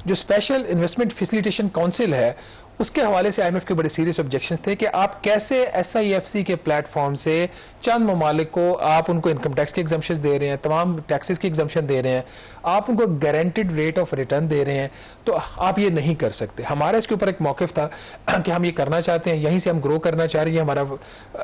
जो स्पेशल इन्वेस्टमेंट फैसिलिटेशन काउंसिल है उसके हवाले से आईएमएफ के बड़े सीरियस ऑब्जेक्शंस थे कि आप कैसे एसआईएफसी के प्लेटफॉर्म से चंद ममालिक को आप उनको इनकम टैक्स के एग्जम्पशन दे रहे हैं, तमाम टैक्सेस की एग्जम्पशन दे रहे हैं, आप उनको गारंटेड रेट ऑफ रिटर्न दे रहे हैं, तो आप ये नहीं कर सकते। हमारा इसके ऊपर एक मौक़िफ़ था कि हम ये करना चाहते हैं, यहीं से हम ग्रो करना चाह रहे हैं, हमारा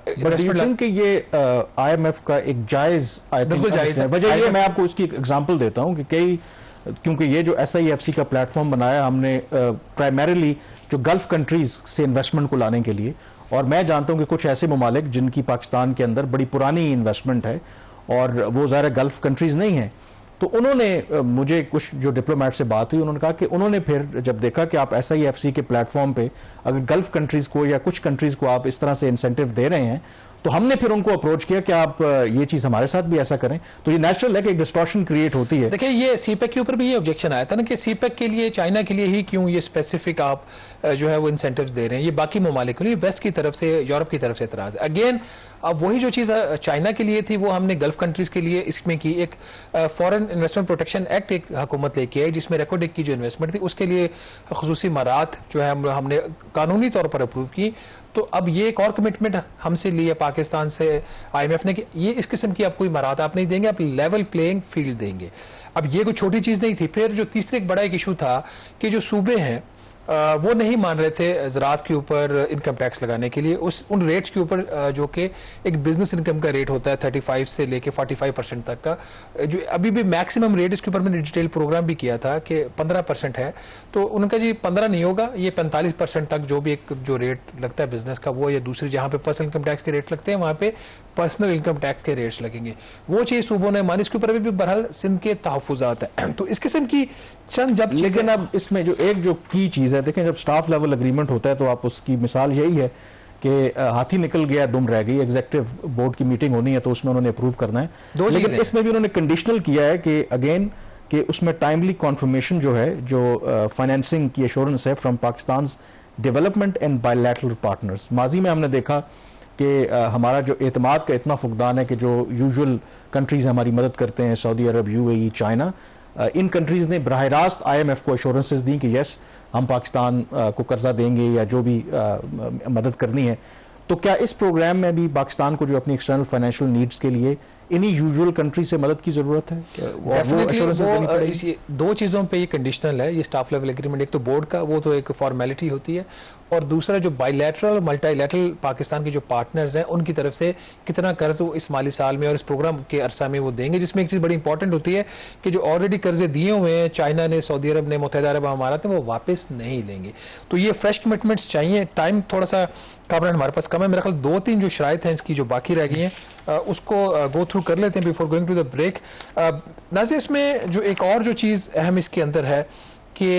इन्वेस्टमेंट कि ये आईएमएफ का एक जायज़, बिल्कुल जायज़ है। वजह ये, मैं आपको उसकी एग्जांपल देता हूं कि क्योंकि ये जो एसआईएफसी का प्लेटफॉर्म बनाया हमने प्राइमरीली जो गल्फ कंट्रीज से इन्वेस्टमेंट को लाने के लिए, और मैं जानता हूं कि कुछ ऐसे ममालिक जिनकी पाकिस्तान के अंदर बड़ी पुरानी इन्वेस्टमेंट है और वो ज़ाहिर गल्फ कंट्रीज नहीं हैं, तो उन्होंने मुझे कुछ जो डिप्लोमेट से बात हुई, उन्होंने कहा कि उन्होंने फिर जब देखा कि आप एसआईएफसी के प्लेटफॉर्म पे अगर गल्फ कंट्रीज को या कुछ कंट्रीज को आप इस तरह से इंसेंटिव दे रहे हैं, तो हमने फिर उनको अप्रोच किया कि आप ये चीज हमारे साथ भी ऐसा करें। तो ये नेचुरल है कि एक डिस्टॉर्शन क्रिएट होती है। देखिए, ये सीपेक के ऊपर भी ये ऑब्जेक्शन आया था ना कि सीपेक के लिए, चाइना के लिए ही क्यों ये स्पेसिफिक आप जो है वो इंसेंटिव्स दे रहे हैं, ये बाकी ममालिक को नहीं, वेस्ट की तरफ से, यूरोप की तरफ से एतराज है। अगेन अब वही जो चीज़ चाइना के लिए थी वो हमने गल्फ कंट्रीज के लिए इसमें की। एक फॉरेन इन्वेस्टमेंट प्रोटेक्शन एक्ट एक हुकूमत लेके आई जिसमें रिकॉर्ड की जो इन्वेस्टमेंट थी उसके लिए खसूसी मराहत जो है हमने कानूनी तौर पर अप्रूव की। तो अब ये एक और कमिटमेंट हमसे ली है पाकिस्तान से आईएमएफ ने कि ये इस किस्म की आप कोई मराहत आप नहीं देंगे, आप लेवल प्लेइंग फील्ड देंगे। अब ये कोई छोटी चीज़ नहीं थी। फिर जो तीसरे एक बड़ा एक इशू था कि जो सूबे हैं वो नहीं मान रहे थे ज़राअत के ऊपर इनकम टैक्स लगाने के लिए, उन रेट्स के ऊपर जो कि एक बिजनेस इनकम का रेट होता है 35 से लेके 45% तक का, जो अभी भी मैक्सिमम रेट, इसके ऊपर मैंने डिटेल प्रोग्राम भी किया था कि 15% है। तो उनका जी 15 नहीं होगा, ये 45% तक जो भी एक जो रेट लगता है बिजनेस का वो, या दूसरी जहाँ पे पर्सनल इनकम टैक्स के रेट लगते हैं वहाँ पे पर्सनल इनकम टैक्स के रेट्स लगेंगे। वो चीज़ सूबों ने मानी, इसके ऊपर अभी भी बहरहाल सिंध के तहफ़्फ़ुज़ात हैं। तो इस किस्म की चंद जब, लेकिन अब इसमें जो एक जो की चीज़ है, देखें जब स्टाफ लेवल एग्रीमेंट होता है तो आप उसकी मिसाल यही है कि हाथी निकल गया दुम रह गई। एग्जीक्यूटिव बोर्ड की मीटिंग होनी है तो उसमें उन्होंने अप्रूव करना है, लेकिन इसमें भी उन्होंने कंडीशनल किया है कि अगेन कि उसमें टाइमली कॉन्फर्मेशन जो है, जो फाइनेंसिंग की एश्योरेंस है from Pakistan development and bilateral partners. माजी में हमने देखा कि हमारा जो एतमाद का इतना फुकदान है कि जो यूजुअल कंट्रीज हमारी मदद करते हैं, सऊदी अरब, यूएई, चाइना, इन कंट्रीज ने बराह रास्त आईएमएफ को एश्योरेंसेस दी कि यस हम पाकिस्तान को कर्जा देंगे या जो भी मदद करनी है। तो क्या इस प्रोग्राम में भी पाकिस्तान को जो अपनी एक्सटर्नल फाइनेंशियल नीड्स के लिए इन्हीं यूजुअल कंट्री से मदद की जरूरत है? वो दो चीज़ों पे ये कंडीशनल है, ये स्टाफ लेवल एग्रीमेंट। एक तो बोर्ड का, वो तो एक फॉर्मेलिटी होती है, और दूसरा जो बायलैटरल मल्टीलैटरल पाकिस्तान के जो पार्टनर्स हैं उनकी तरफ से कितना कर्ज वो इस माली साल में और इस प्रोग्राम के अरसा में वो देंगे। जिसमें एक चीज़ बड़ी इंपॉर्टेंट होती है कि जो ऑलरेडी कर्जे दिए हुए हैं चाइना ने, सऊदी अरब ने, मुत्तहिदा अरब अमारात ने, वो वापस नहीं लेंगे। तो ये फ्रेश कमिटमेंट्स चाहिए। टाइम थोड़ा सा काबरान हमारे पास कम है, मेरे ख्याल 2-3 जो शराइत हैं इसकी जो बाकी रह गई हैं उसको गो थ्रू कर लेते हैं before going to the break. Nazir, इसमें जो एक और जो चीज़ अहम इसके अंदर है कि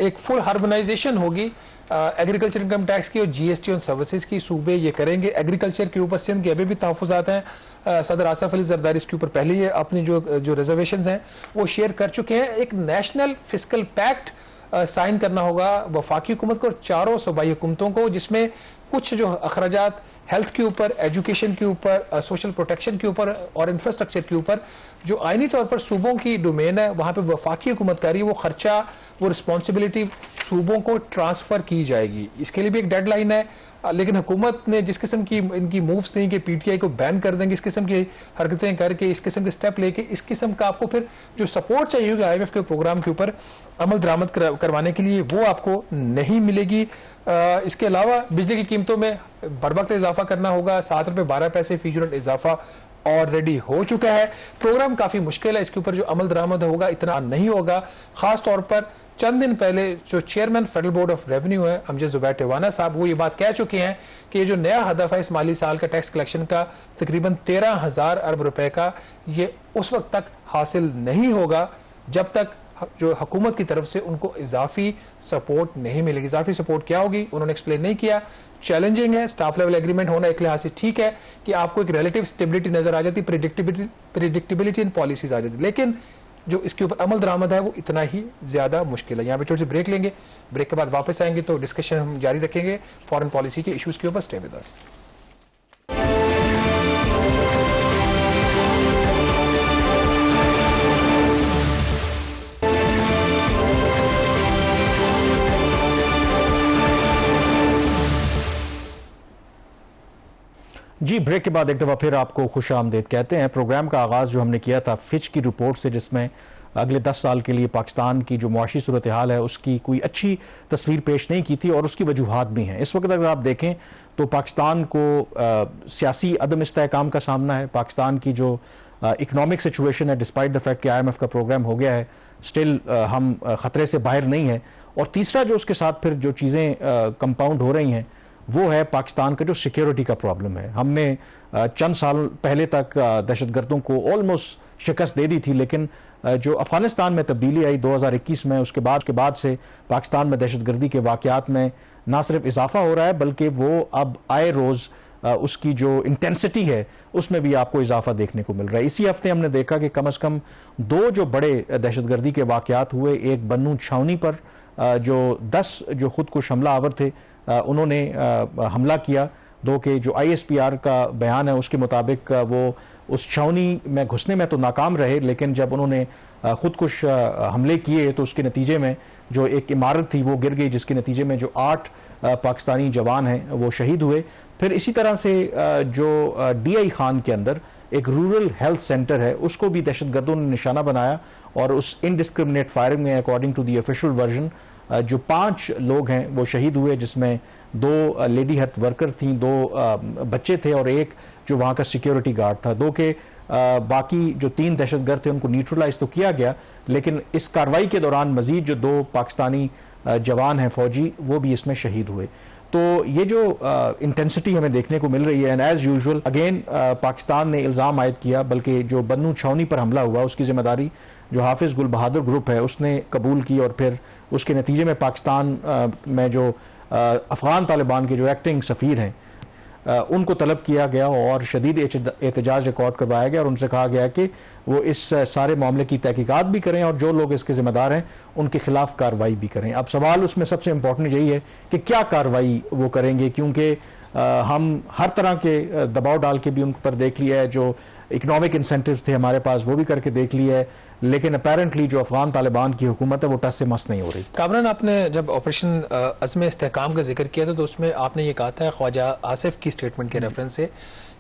एक फुल हार्मोनाइजेशन होगी एग्रीकल्चर इनकम टैक्स की और जीएसटी ऑन सर्विसेज की। सूबे ये करेंगे। एग्रीकल्चर के ऊपर सिंध के अभी भी तहफ़्फ़ुज़ात हैं। सदर आसफ अली ज़रदारी इसके ऊपर पहले ही अपनी जो रिजर्वेशंस हैं वो शेयर कर चुके हैं। एक नेशनल फिस्कल पैक्ट साइन करना होगा वफाकी हुकूमत को और चारों सूबाई हुकूमतों को, जिसमें कुछ जो अखराजात हेल्थ के ऊपर, एजुकेशन के ऊपर, सोशल प्रोटेक्शन के ऊपर और इंफ्रास्ट्रक्चर के ऊपर जो आईनी तौर पर सूबों की डोमेन है वहाँ पे वफाकी हुकूमत करी, वो खर्चा, वो रिस्पॉन्सिबिलिटी सूबों को ट्रांसफ़र की जाएगी। इसके लिए भी एक डेडलाइन है, लेकिन हुकूमत ने जिस किस्म की इनकी मूव्स थी कि पीटीआई को बैन कर देंगे, इस किस्म की हरकतें करके, इस किस्म के स्टेप लेके, इस किस्म का आपको फिर जो सपोर्ट चाहिए होगी आईएमएफ के प्रोग्राम के ऊपर अमल दरामद करवाने के लिए, वो आपको नहीं मिलेगी। इसके अलावा बिजली की कीमतों में बर वक्त इजाफा करना होगा। 7 रुपये 12 पैसे फी यूनिट इजाफा ऑलरेडी हो चुका है। प्रोग्राम काफ़ी मुश्किल है, इसके ऊपर जो अमल दरामद होगा इतना नहीं होगा। ख़ास तौर पर चंद दिन पहले जो chairman federal board of revenue है अमजद ज़ुबैर टिवाना साहब, वो ये बात कह चुके हैं कि ये जो नया हदफ है इस माली साल का टैक्स कलेक्शन का तकरीबन 13,000 अरब रुपए का, ये उस वक्त तक हासिल नहीं होगा जब तक जो हुकूमत की तरफ से उनको इजाफी सपोर्ट नहीं मिलेगी। इजाफी सपोर्ट क्या होगी उन्होंने एक्सप्लेन नहीं किया। चैलेंजिंग है। स्टाफ लेवल एग्रीमेंट होना एक लिहाज से ठीक है कि आपको एक रिलेटिव स्टेबिलिटी नजर आ जाती, प्रेडिक्टिबिलिटी इन पॉलिसीज आ जाती, लेकिन जो इसके ऊपर अमल दरामद है वो इतना ही ज्यादा मुश्किल है। यहाँ पे छोटी सी ब्रेक लेंगे, ब्रेक के बाद वापस आएंगे तो डिस्कशन हम जारी रखेंगे फॉरेन पॉलिसी के इश्यूज के ऊपर। Stay with us. जी, ब्रेक के बाद एक दफ़ा फिर आपको खुश आमदीद कहते हैं। प्रोग्राम का आगाज़ जो हमने किया था फिच की रिपोर्ट से, जिसमें अगले 10 साल के लिए पाकिस्तान की जो मुआशी सूरत हाल है उसकी कोई अच्छी तस्वीर पेश नहीं की थी, और उसकी वजूहात भी हैं। इस वक्त अगर आप देखें तो पाकिस्तान को सियासी अदम इस्तेहकाम का सामना है। पाकिस्तान की जो इकनॉमिक सिचुएशन है, डिस्पाइट द फैक्ट कि IMF का प्रोग्राम हो गया है, स्टिल हम ख़तरे से बाहर नहीं है। और तीसरा जो उसके साथ फिर जो चीज़ें कंपाउंड हो रही हैं वो है पाकिस्तान का जो सिक्योरिटी का प्रॉब्लम है। हमने चंद साल पहले तक दहशतगर्दों को ऑलमोस्ट शिकस्त दे दी थी, लेकिन जो अफगानिस्तान में तब्दीली आई 2021 में, उसके बाद से पाकिस्तान में दहशतगर्दी के वाक़यात में ना सिर्फ इजाफा हो रहा है, बल्कि वो अब आए रोज़ उसकी जो इंटेंसिटी है उसमें भी आपको इजाफा देखने को मिल रहा है। इसी हफ्ते हमने देखा कि कम अज़ कम 2 जो बड़े दहशतगर्दी के वाक़यात हुए। एक बन्नू छावनी पर जो 10 जो खुदकुश हमला आवर थे उन्होंने हमला किया। 2 के जो ISPR का बयान है उसके मुताबिक वो उस छावनी में घुसने में तो नाकाम रहे, लेकिन जब उन्होंने खुदकुश हमले किए तो उसके नतीजे में जो एक इमारत थी वो गिर गई, जिसके नतीजे में जो 8 पाकिस्तानी जवान हैं वो शहीद हुए। फिर इसी तरह से जो DI खान के अंदर एक रूरल हेल्थ सेंटर है उसको भी दहशतगर्दों ने निशाना बनाया, और उस इनडिस्क्रिमिनेट फायरिंग में according to the official version जो 5 लोग हैं वो शहीद हुए, जिसमें 2 लेडी हेल्थ वर्कर थी, 2 बच्चे थे और एक जो वहाँ का सिक्योरिटी गार्ड था। 2 के बाकी जो 3 दहशतगर्द थे उनको न्यूट्रलाइज तो किया गया, लेकिन इस कार्रवाई के दौरान मजीद जो 2 पाकिस्तानी जवान हैं फौजी वो भी इसमें शहीद हुए। तो ये जो इंटेंसिटी हमें देखने को मिल रही है, and as usual again Pakistan ने इल्ज़ाम आयद किया, बल्कि जो बन्नू छावनी पर हमला हुआ उसकी जिम्मेदारी जो हाफिज गुल बहादुर ग्रुप है उसने कबूल की, और फिर उसके नतीजे में पाकिस्तान में जो अफगान तालिबान के जो एक्टिंग सफ़ीर हैं उनको तलब किया गया और शदीद एहतजाज रिकॉर्ड करवाया गया, और उनसे कहा गया कि वो इस सारे मामले की तहकीकात भी करें और जो लोग इसके जिम्मेदार हैं उनके खिलाफ कार्रवाई भी करें। अब सवाल उसमें सबसे इम्पोर्टेंट यही है कि क्या कार्रवाई वो करेंगे, क्योंकि हम हर तरह के दबाव डाल के भी उन पर देख लिया है, जो इकोनॉमिक इंसेंटिव्स थे हमारे पास वो भी करके देख लिया है, लेकिन अपेरेंटली जो अफगान तालिबान की हुकूमत है वो टस से मस नहीं हो रही। कामरान, आपने जब ऑपरेशन अज़्म इस्तेहकाम का जिक्र किया था तो उसमें आपने ये कहा था ख्वाजा आसिफ की स्टेटमेंट के रेफरेंस से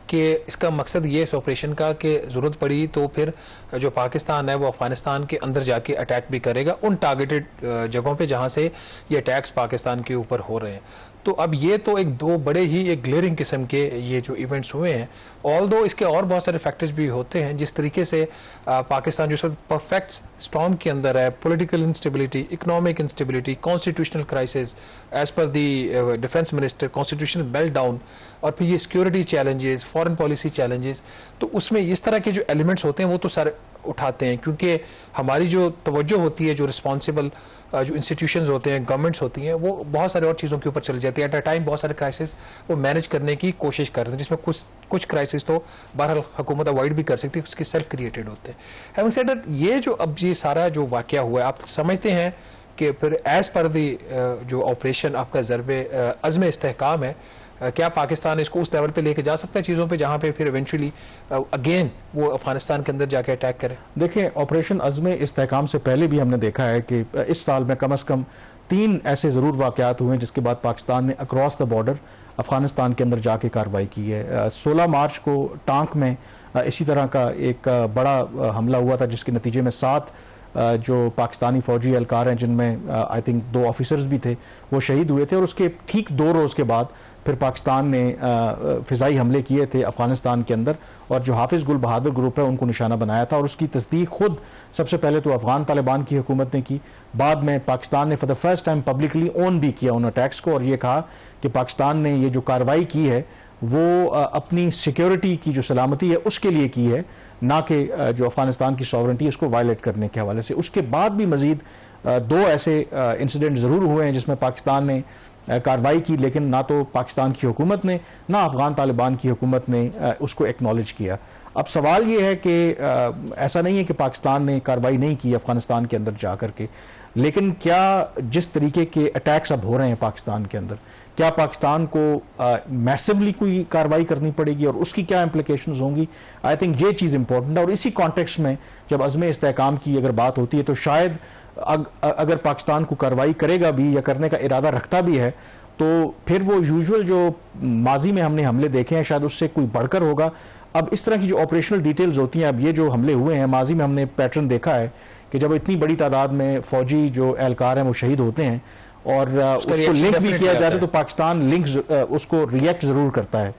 कि इसका मकसद ये इस ऑपरेशन का कि ज़रूरत पड़ी तो फिर जो पाकिस्तान है वो अफगानिस्तान के अंदर जाके अटैक भी करेगा उन टारगेटेड जगहों पे जहाँ से ये अटैक्स पाकिस्तान के ऊपर हो रहे हैं। तो अब ये तो एक 2 बड़े ही एक ग्लेयरिंग किस्म के ये जो इवेंट्स हुए हैं, ऑल्दो इसके और बहुत सारे फैक्टर्स भी होते हैं। जिस तरीके से पाकिस्तान जो सब परफेक्ट स्टॉर्म के अंदर है, political instability, economic instability, constitutional crisis as per the defence minister, constitutional meltdown, और फिर ये security challenges, foreign policy challenges, तो उसमें इस तरह के जो एलिमेंट्स होते हैं वो तो सारे उठाते हैं, क्योंकि हमारी जो तवज्जो होती है, जो रिस्पॉन्सिबल जो इंस्टीट्यूशंस होते हैं, गवर्नमेंट्स होती हैं, वो बहुत सारे और चीज़ों के ऊपर चली जाती है। एट अ टाइम बहुत सारे क्राइसिस वो मैनेज करने की कोशिश करते हैं, जिसमें कुछ क्राइसिस तो बहरहाल हुकूमत अवॉइड भी कर सकती है, उसके सेल्फ क्रिएटेड होते हैं। हैविंग सेड दैट, ये जो अब ये सारा जो वाकया हुआ है, आप समझते हैं कि फिर एज पर दी जो ऑपरेशन आपका ज़रबे अज़्म इस्तेहकाम है, क्या पाकिस्तान इसको उस लेवल पे लेके जा सकता है चीज़ों पे जहाँ पे फिर इवेंचुअली अगेन वो अफगानिस्तान के अंदर जाके अटैक करे? देखें, ऑपरेशन अज़्म इस्तेहकाम से पहले भी हमने देखा है कि इस साल में कम अज़ कम 3 ऐसे ज़रूर वाक़यात हुए हैं जिसके बाद पाकिस्तान ने अक्रॉस द बॉर्डर अफगानिस्तान के अंदर जाके कार्रवाई की है। 16 मार्च को टांक में इसी तरह का एक बड़ा हमला हुआ था, जिसके नतीजे में 7 जो पाकिस्तानी फ़ौजी एहलकार हैं, जिनमें आई थिंक 2 ऑफिसर्स भी थे, वो शहीद हुए थे। और उसके ठीक 2 रोज़ के बाद फिर पाकिस्तान ने फ़िज़ाई हमले किए थे अफ़गानिस्तान के अंदर, और जो हाफिज़ गुल बहादुर ग्रुप है उनको निशाना बनाया था। और उसकी तस्दीक खुद सबसे पहले तो अफ़गान तालिबान की हुकूमत ने की, बाद में पाकिस्तान ने for the first time publicly own भी किया उन अटैक्स को, और ये कहा कि पाकिस्तान ने ये जो कार्रवाई की है वो अपनी सिक्योरिटी की जो सलामती है उसके लिए की है, ना कि जो अफ़गानिस्तान की सॉवरेंटी उसको वायलेट करने के हवाले से। उसके बाद भी मज़ीद 2 ऐसे इंसिडेंट ज़रूर हुए हैं जिसमें पाकिस्तान ने कार्रवाई की, लेकिन ना तो पाकिस्तान की हुकूमत ने ना अफ़गान तालिबान की हुकूमत ने उसको एक्नॉलेज किया। अब सवाल ये है कि ऐसा नहीं है कि पाकिस्तान ने कार्रवाई नहीं की अफ़गानिस्तान के अंदर जा कर के, लेकिन क्या जिस तरीके के अटैक्स अब हो रहे हैं पाकिस्तान के अंदर, क्या पाकिस्तान को मैसिवली कोई कार्रवाई करनी पड़ेगी और उसकी क्या इम्प्लिकेशंस होंगी? आई थिंक ये चीज़ इंपॉर्टेंट है। और इसी कॉन्टेक्स्ट में जब अज़्म इस्तेहकाम की अगर बात होती है तो शायद अगर पाकिस्तान को कार्रवाई करेगा भी या करने का इरादा रखता भी है तो फिर वो यूजुअल जो माजी में हमने हमले देखे हैं शायद उससे कोई बढ़कर होगा। अब इस तरह की जो ऑपरेशनल डिटेल्स होती हैं, अब ये जो हमले हुए हैं माजी में हमने पैटर्न देखा है कि जब इतनी बड़ी तादाद में फौजी जो एहलकार हैं वो शहीद होते हैं और उसको लिंक भी किया जाता है तो पाकिस्तान लिंक उसको रिएक्ट ज़रूर करता है।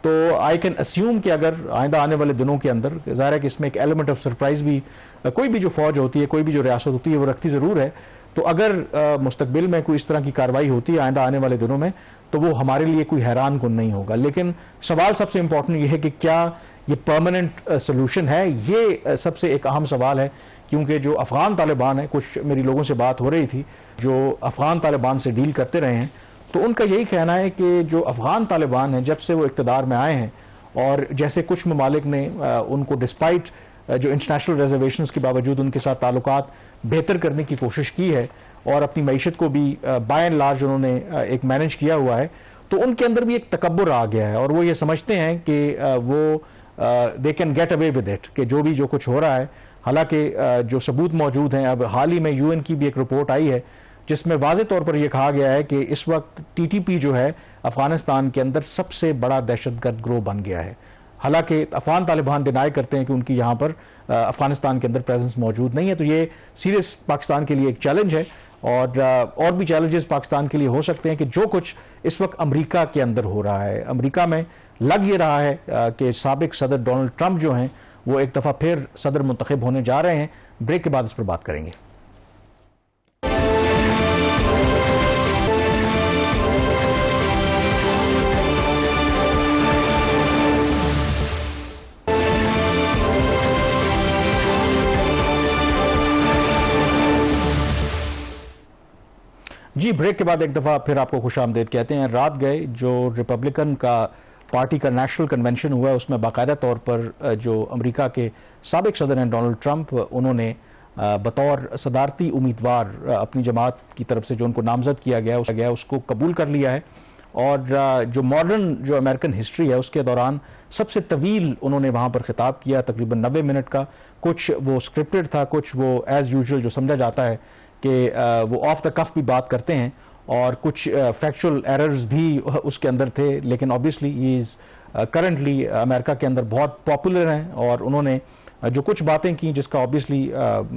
तो आई कैन अस्यूम कि अगर आइंदा आने वाले दिनों के अंदर ज़ाहिर है कि इसमें एक एलिमेंट ऑफ सरप्राइज भी कोई भी जो फौज होती है, कोई भी जो रियासत होती है वो रखती ज़रूर है। तो अगर मुस्तकबिल में कोई इस तरह की कार्रवाई होती है आइंदा आने वाले दिनों में तो वो हमारे लिए कोई हैरान कुन नहीं होगा। लेकिन सवाल सबसे इंपॉर्टेंट ये है कि क्या ये परमानेंट सोल्यूशन है, ये सबसे एक अहम सवाल है। क्योंकि जो अफगान तालिबान है, कुछ मेरी लोगों से बात हो रही थी जो अफगान तालिबान से डील करते रहे हैं, तो उनका यही कहना है कि जो अफगान तालिबान हैं जब से वो इक़्तिदार में आए हैं और जैसे कुछ ममालिक ने उनको डिस्पाइट जो इंटरनेशनल रिजर्वेशंस के बावजूद उनके साथ ताल्लुकात बेहतर करने की कोशिश की है और अपनी मईशत को भी बाय एंड लार्ज उन्होंने एक मैनेज किया हुआ है, तो उनके अंदर भी एक तकब्बुर आ गया है और वो ये समझते हैं कि वो they can get away with it, कि जो भी जो कुछ हो रहा है। हालांकि जो सबूत मौजूद हैं, अब हाल ही में यूएन की भी एक रिपोर्ट आई है जिसमें वाज़े तौर पर यह कहा गया है कि इस वक्त टीटीपी जो है अफगानिस्तान के अंदर सबसे बड़ा दहशतगर्द ग्रोह बन गया है। हालांकि अफगान तालिबान डिनाई करते हैं कि उनकी यहाँ पर अफगानिस्तान के अंदर प्रेजेंस मौजूद नहीं है। तो ये सीरियस पाकिस्तान के लिए एक चैलेंज है और भी चैलेंजेस पाकिस्तान के लिए हो सकते हैं कि जो कुछ इस वक्त अमेरिका के अंदर हो रहा है, अमेरिका में लग ये रहा है कि साबिक सदर डोनाल्ड ट्रंप जो हैं वो एक दफ़ा फिर सदर मुंतखब होने जा रहे हैं। ब्रेक के बाद इस पर बात करेंगे। जी, ब्रेक के बाद एक दफ़ा फिर आपको खुशामदीद कहते हैं। रात गए जो रिपब्लिकन का पार्टी का नेशनल कन्वेंशन हुआ उसमें बाकायदा तौर पर जो अमेरिका के साबिक सदर हैं डोनाल्ड ट्रंप, उन्होंने बतौर सदारती उम्मीदवार अपनी जमात की तरफ से जो उनको नामजद किया गया उसको कबूल कर लिया है। और जो मॉडर्न जो अमेरिकन हिस्ट्री है उसके दौरान सबसे तवील उन्होंने वहाँ पर खिताब किया, तकरीबन 90 मिनट का। कुछ वो स्क्रिप्टेड था, कुछ वो एज़ यूजुअल जो समझा जाता है कि वो ऑफ द कफ भी बात करते हैं और कुछ फैक्चुअल एरर्स भी उसके अंदर थे। लेकिन obviously he is currently America के अंदर बहुत पॉपुलर हैं और उन्होंने जो कुछ बातें की जिसका ऑब्वियसली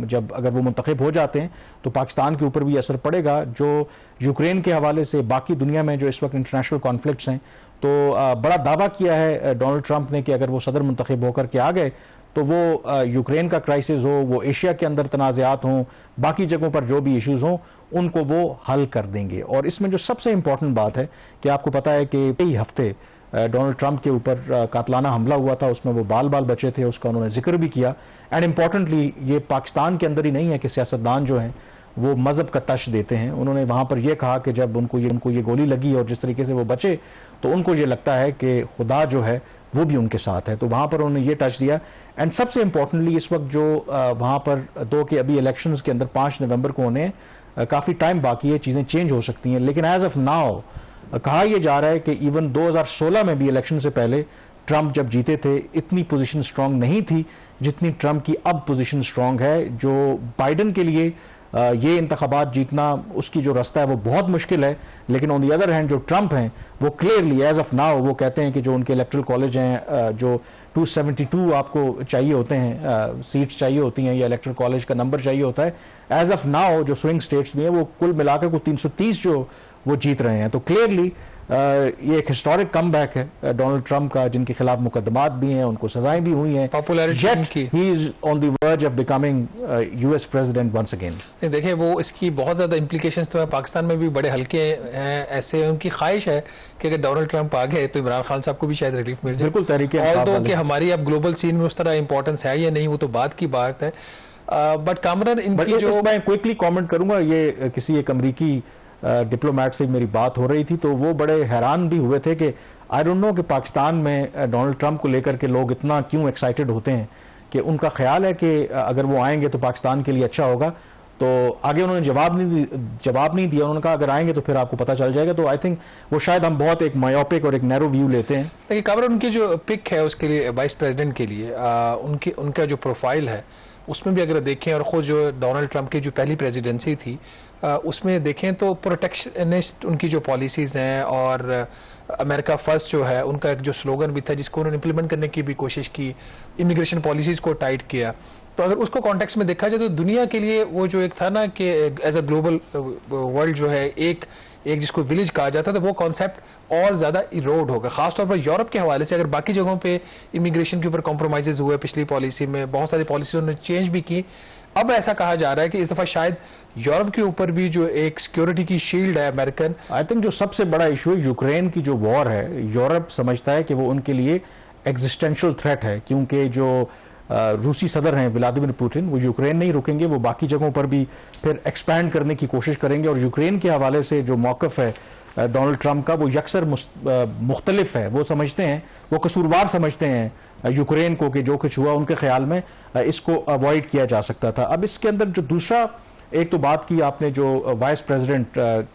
जब अगर वो मुंतखब हो जाते हैं तो पाकिस्तान के ऊपर भी असर पड़ेगा। जो यूक्रेन के हवाले से बाकी दुनिया में जो इस वक्त इंटरनेशनल कॉन्फ्लिक्ट्स हैं, तो बड़ा दावा किया है डोनाल्ड ट्रंप ने कि अगर वो सदर मुंतखब होकर के आ गए तो वो यूक्रेन का क्राइसिस हो, वो एशिया के अंदर तनाज़ात हों, बाकी जगहों पर जो भी इश्यूज़ हों उनको वो हल कर देंगे। और इसमें जो सबसे इंपॉर्टेंट बात है कि आपको पता है कि कई हफ्ते डोनाल्ड ट्रंप के ऊपर कातलाना हमला हुआ था, उसमें वो बाल बचे थे, उसका उन्होंने जिक्र भी किया। एंड इम्पॉर्टेंटली ये पाकिस्तान के अंदर ही नहीं है कि सियासतदान जो हैं वो मज़हब का टच देते हैं। उन्होंने वहाँ पर यह कहा कि जब उनको ये गोली लगी और जिस तरीके से वो बचे तो उनको ये लगता है कि खुदा जो है वो भी उनके साथ है। तो वहाँ पर उन्होंने ये टच दिया। एंड सबसे इंपॉर्टेंटली इस वक्त जो वहाँ पर दो के अभी इलेक्शंस के अंदर 5 नवंबर को होने काफ़ी टाइम बाकी है, चीज़ें चेंज हो सकती हैं। लेकिन एज ऑफ नाउ कहा यह जा रहा है कि इवन 2016 में भी इलेक्शन से पहले ट्रंप जब जीते थे इतनी पोजीशन स्ट्रांग नहीं थी जितनी ट्रंप की अब पोजीशन स्ट्रांग है। जो बाइडन के लिए ये इंतखाबात जीतना उसकी जो रास्ता है वो बहुत मुश्किल है। लेकिन ऑन दी अदर हैंड जो ट्रंप हैं वो क्लियरली एज ऑफ नाउ वो कहते हैं कि जो उनके इलेक्ट्रल कॉलेज हैं, जो 272 आपको चाहिए होते हैं सीट्स चाहिए होती हैं या इलेक्ट्रल कॉलेज का नंबर चाहिए होता है, एज ऑफ नाउ जो स्विंग स्टेट्स में है वो कुल मिलाकर को 330 जो वो जीत रहे हैं। तो क्लियरली ये एक हिस्टोरिक कमबैक है डोनाल्ड ट्रंप का, जिनके खिलाफ मुकदमात भी हैं, उनको सजाएं भी हुई हैं। Popularity he is on the verge of becoming US president once again. देखिए वो इसकी बहुत ज्यादा इंप्लीकेशंस तो है, पाकिस्तान में भी बड़े हल्के हैं ऐसे। उनकी ख्वाहिश है कि अगर डोनाल्ड ट्रंप आ गए तो इमरान खान साहब को भी शायद रिलीफ मिल जाए। बिल्कुल तरीके ऑल्दो कि हमारी अब ग्लोबल सीन में उस तरह इंपॉर्टेंस है या नहीं वो तो बात की बात है। बट कामरान इनकी जो मैं क्विकली कॉमेंट करूंगा, ये किसी एक अमरीकी डिप्लोमेट से मेरी बात हो रही थी तो वो बड़े हैरान भी हुए थे कि आई डोंट नो कि पाकिस्तान में डोनाल्ड ट्रंप को लेकर के लोग इतना क्यों एक्साइटेड होते हैं, कि उनका ख्याल है कि अगर वो आएंगे तो पाकिस्तान के लिए अच्छा होगा। तो आगे उन्होंने जवाब नहीं दिया। उन्होंने कहा अगर आएंगे तो फिर आपको पता चल जाएगा। तो आई थिंक वो शायद हम बहुत एक मायोपिक और एक नैरो व्यू लेते हैं। देखिए कामरान उनकी जो पिक है उसके लिए वाइस प्रेसिडेंट के लिए उनका जो प्रोफाइल है उसमें भी अगर देखें और ख़ुद जो डोनाल्ड ट्रंप की जो पहली प्रेसिडेंसी थी उसमें देखें तो प्रोटेक्शनिस्ट उनकी जो पॉलिसीज़ हैं और अमेरिका फर्स्ट जो है उनका एक जो स्लोगन भी था जिसको उन्होंने इम्प्लीमेंट करने की भी कोशिश की, इमिग्रेशन पॉलिसीज़ को टाइट किया। तो अगर उसको कॉन्टेक्स्ट में देखा जाए तो दुनिया के लिए वो जो एक था ना कि एज अ ग्लोबल वर्ल्ड जो है एक जिसको विलेज कहा जाता था, वो कॉन्सेप्ट और ज़्यादा इरोड होगा। खासतौर पर यूरोप के हवाले से अगर बाकी जगहों पे इमिग्रेशन के ऊपर कॉम्प्रोमाइज़ हुए, पिछली पॉलिसी में बहुत सारी पॉलिसी उन्होंने चेंज भी की, अब ऐसा कहा जा रहा है कि इस दफ़ा शायद यूरोप के ऊपर भी जो एक सिक्योरिटी की शील्ड है अमेरिकन। आई थिंक जो सबसे बड़ा इशू है यूक्रेन की जो वॉर है, यूरोप समझता है कि वो उनके लिए एग्जिस्टेंशियल थ्रेट है, क्योंकि जो रूसी सदर हैं व्लादिमीर पुतिन, वो यूक्रेन नहीं रुकेंगे, वो बाकी जगहों पर भी फिर एक्सपैंड करने की कोशिश करेंगे। और यूक्रेन के हवाले से जो मौक़िफ़ है डोनाल्ड ट्रंप का, वो यकसर मुख्तलिफ है। वो समझते हैं, वो कसूरवार समझते हैं यूक्रेन को कि जो कुछ हुआ उनके ख्याल में इसको अवॉइड किया जा सकता था। अब इसके अंदर जो दूसरा एक तो बात की आपने, जो वाइस प्रेसिडेंट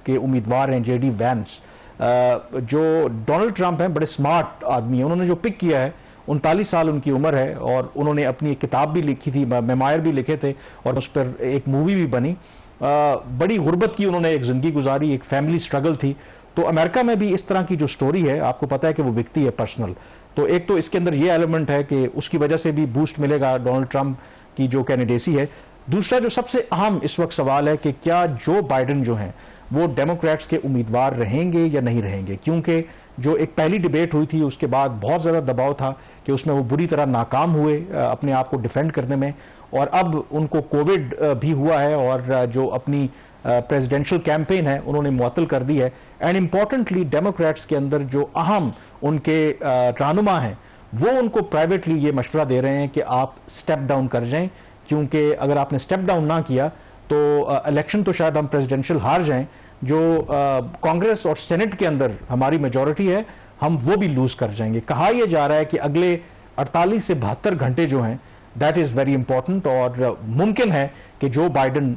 के उम्मीदवार हैं जेडी वैंस, जो डोनाल्ड ट्रंप हैं, बड़े स्मार्ट आदमी हैं, उन्होंने जो पिक किया है, 39 साल उनकी उम्र है और उन्होंने अपनी एक किताब भी लिखी थी, मेमोयर भी लिखे थे और उस पर एक मूवी भी बनी। बड़ी गुर्बत की उन्होंने एक ज़िंदगी गुजारी, एक फैमिली स्ट्रगल थी। तो अमेरिका में भी इस तरह की जो स्टोरी है, आपको पता है कि वो बिकती है पर्सनल। तो एक तो इसके अंदर ये एलिमेंट है कि उसकी वजह से भी बूस्ट मिलेगा डोनाल्ड ट्रंप की जो कैंडिडेसी है। दूसरा जो सबसे अहम इस वक्त सवाल है कि क्या जो बाइडन जो हैं वो डेमोक्रेट्स के उम्मीदवार रहेंगे या नहीं रहेंगे, क्योंकि जो एक पहली डिबेट हुई थी उसके बाद बहुत ज़्यादा दबाव था कि उसमें वो बुरी तरह नाकाम हुए अपने आप को डिफेंड करने में, और अब उनको कोविड भी हुआ है और जो अपनी प्रेसिडेंशियल कैंपेन है उन्होंने मुअत्तल कर दी है। एंड इम्पॉर्टेंटली डेमोक्रेट्स के अंदर जो अहम उनके रहनुमा हैं वो उनको प्राइवेटली ये मशवरा दे रहे हैं कि आप स्टेप डाउन कर जाएं, क्योंकि अगर आपने स्टेप डाउन ना किया तो इलेक्शन तो शायद हम प्रेसिडेंशियल हार जाएं, जो कांग्रेस और सेनेट के अंदर हमारी मेजॉरिटी है हम वो भी लूज कर जाएंगे। कहा यह जा रहा है कि अगले 48 से 72 घंटे जो हैं दैट इज़ वेरी इंपॉर्टेंट, और मुमकिन है कि जो बाइडन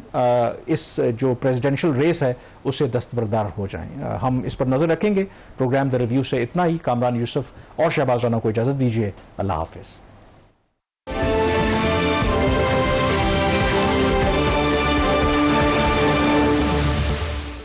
इस जो प्रेसिडेंशियल रेस है उससे दस्तबरदार हो जाएं। हम इस पर नजर रखेंगे। प्रोग्राम द रिव्यू से इतना ही। कामरान यूसुफ और शहबाज राना को इजाजत दीजिए। अल्लाह हाफिज।